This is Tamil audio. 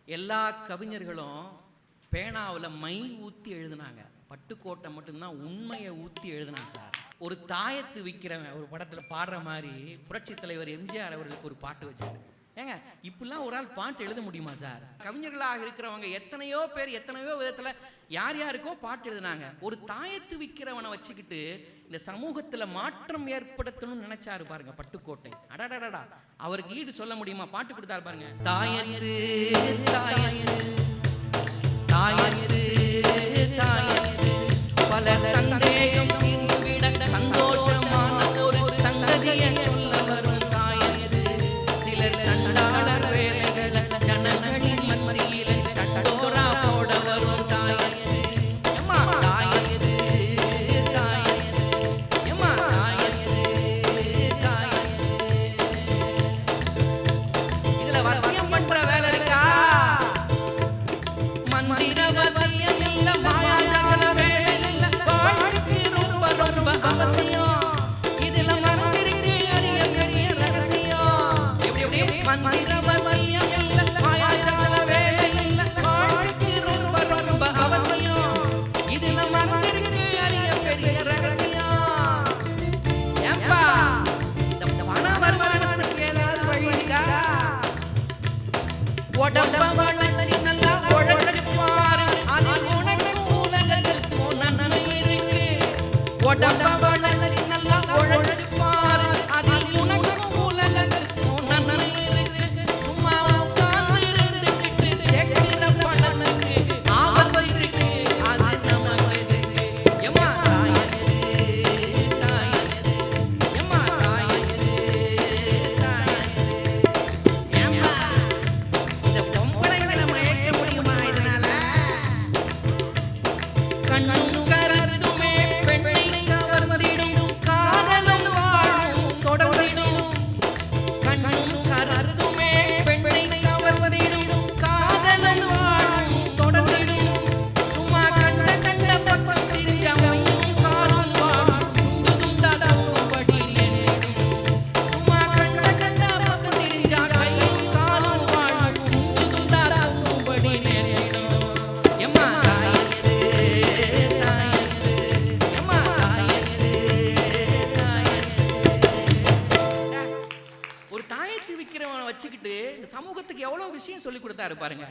எல்லா கவிஞர்களும் பேனாவில் மை ஊற்றி எழுதுனாங்க. பட்டுக்கோட்டை மட்டும்தான் உண்மையை ஊற்றி எழுதுனாங்க சார். ஒரு தாயத்து விற்கிறவன் ஒரு படத்தில் பாடுற மாதிரி புரட்சி தலைவர் எம்ஜிஆர் அவர்களுக்கு ஒரு பாட்டு வச்சார். ஏங்க இப்படிலாம் ஒரு ஆள் பாட்டு எழுத முடியுமா சார்? கவிஞர்களாக இருக்கிறவங்க எத்தனையோ பேர் எத்தனையோ விதத்தில் யார் யாருக்கோ பாட்டு எழுதுனாங்க. ஒரு தாயத்து விற்கிறவனை வச்சுக்கிட்டு இந்த சமூகத்தில் மாற்றம் ஏற்படுத்தணும்னு நினைச்சாரு பாருங்க பட்டுக்கோட்டை. அடடடடா, அவருக்கு ஈடு சொல்ல முடியுமா? பாட்டு கொடுத்தாரு பாருங்க. தாயத்து தாயத்து தாயத்து தாயத்து பல சந்தேகம் தீர்ந்துவிட சந்தோஷமான ஒரு சங்கதியை சொல்ல வரும் தாயத்து. சிலர் சண்டாளர் வேலைகளை ஜனங்களின் மத்தியில் தட்டோரா போட வரும் தாயத்து. எம்மா தாயத்து தாயத்து எம்மா தாயத்து தாயத்து. இதுல வசியம் பண்ற வேலை இருக்கா? மந்திர வசியம் இல்ல, மாயாஜால வேலை இல்ல, வாழ்க்கை ரொம்ப ரொம்ப அவசியம். இதுல மறைஞ்சிருக்கு அரிய பெரிய ரகசியம். மந்திர வசியம் இல்ல, மாயாஜால வேலை இல்ல, வாழ்க்கை ரொம்ப ரொம்ப அவசியம். இதுல மறைஞ்சிருக்கு அரிய பெரிய ரகசியம். ஏப்பா இந்த பண வருமானத்துக்கு ஏதாவது வழி இருக்கா? உடம்ப வளைச்சு நல்லா உழைச்சு பாரு, அதில் உனக்கு உலகத்துக்கு நன்மை இருக்கு. உடம்ப வளைச்சு நல்லா உழைச்சு பாரு, அதில் உனக்கு உலகத்துக்கு நன்மை இருக்கு. சும்மா உட்கார்ந்து இருந்துக்கிட்டு சேர்க்கிற பணனுக்கு ஆபத்து இருக்கு, அது நமக்கு இருக்கு. எம்மா தாயத்து தாயத்து எம்மா தாயத்து தாயத்து. ஏம்மா இந்த பொம்பளைங்களை மயக்க முடியுமா இதனால? கண்ணும் கருத்துமே பெண்ணை கவர்ந்திடும், காதலும் வாழும் தொடர்ந்திடும். கண்ணும் கருத்துமே பெண்ணை கவர்ந்திடும், காதலும் வாழும் தொடர்ந்திடும். சும்மா கண்ட கண்ட பக்கம் திரிஞ்ச மையும் காலும் வாழும் துண்டு துண்டா தப்பும்படி நேரிடும். சும்மா கண்ட கண்ட பக்கம் திரிஞ்ச கையும் காலும் வாழும் துண்டு துண்டா தப்பும்படி நேரிடும். எம்மா தாயத்து தாயத்து எம்மா தாயத்து தாயத்து. ஒரு தாயத்து விற்கிறவனை வச்சுக்கிட்டு இந்த சமூகத்துக்கு எவ்வளவு விஷயம் சொல்லி கொடுத்தாரு பாருங்க.